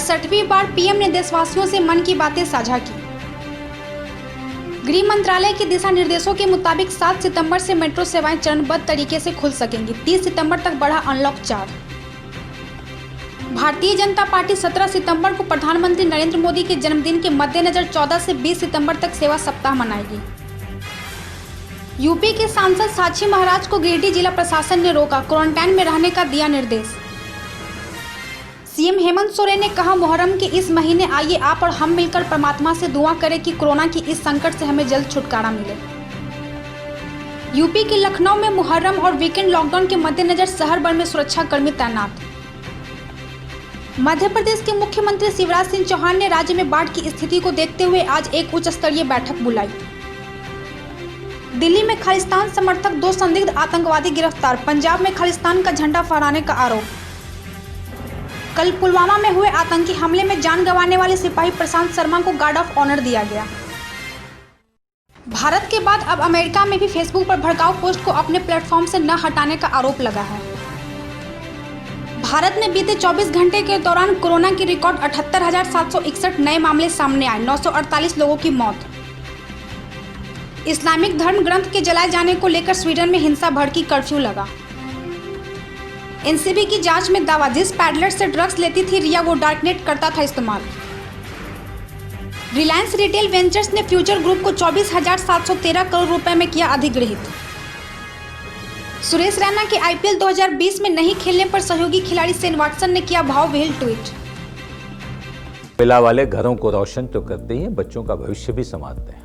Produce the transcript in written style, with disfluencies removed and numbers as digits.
66वीं बार PM ने देशवासियों से मन की बातें साझा की। गृह मंत्रालय के दिशा निर्देशों के मुताबिक 7 सितंबर से मेट्रो सेवाएं चरणबद्ध तरीके से खुल सकेंगी। 30 सितंबर तक बढ़ा अनलॉक 4। भारतीय जनता पार्टी 17 सितंबर को प्रधानमंत्री नरेंद्र मोदी के जन्मदिन के मद्देनजर 14 से 20 सितंबर तक सेवा सप्ताह मनाएगी। यूपी के सांसद साक्षी महाराज को गिरिडीह जिला प्रशासन ने रोका, क्वारंटाइन में रहने का दिया निर्देश। सीएम हेमंत सोरेन ने कहा, मुहर्रम के इस महीने आइए आप और हम मिलकर परमात्मा से दुआ करें कि कोरोना की इस संकट से हमें जल्द छुटकारा मिले। यूपी के लखनऊ में मुहर्रम और वीकेंड लॉकडाउन के मद्देनजर शहर भर में सुरक्षा कर्मी तैनात। मध्य प्रदेश के मुख्यमंत्री शिवराज सिंह चौहान ने राज्य में बाढ़ की स्थिति को देखते हुए आज एक उच्च स्तरीय बैठक बुलाई। दिल्ली में खालिस्तान समर्थक 2 संदिग्ध आतंकवादी गिरफ्तार, पंजाब में खालिस्तान का झंडा फहराने का आरोप। कल पुलवामा में हुए आतंकी हमले में जान गंवाने वाले सिपाही प्रशांत शर्मा को गार्ड ऑफ ऑनर दिया गया। भारत के बाद अब अमेरिका में भी फेसबुक पर भड़काऊ पोस्ट को अपने प्लेटफॉर्म से न हटाने का आरोप लगा है। भारत में बीते 24 घंटे के दौरान कोरोना की रिकॉर्ड 78,761 नए मामले सामने आए, 948 लोगों की मौत। इस्लामिक धर्म ग्रंथ के जलाए जाने को लेकर स्वीडन में हिंसा भड़की, कर्फ्यू लगा। एनसीबी की जांच में दावा, जिस पैडलर से ड्रग्स लेती थी रिया वो डार्कनेट करता था इस्तेमाल। रिलायंस रिटेल वेंचर्स ने फ्यूचर ग्रुप को 24,713 करोड़ रुपए में किया अधिग्रहित। सुरेश रैना के आईपीएल 2020 में नहीं खेलने पर सहयोगी खिलाड़ी शेन वॉटसन ने किया भावविहीन ट्वीट। कोयला वाले घरों को रोशन तो करते ही बच्चों का भविष्य भी संवारते हैं।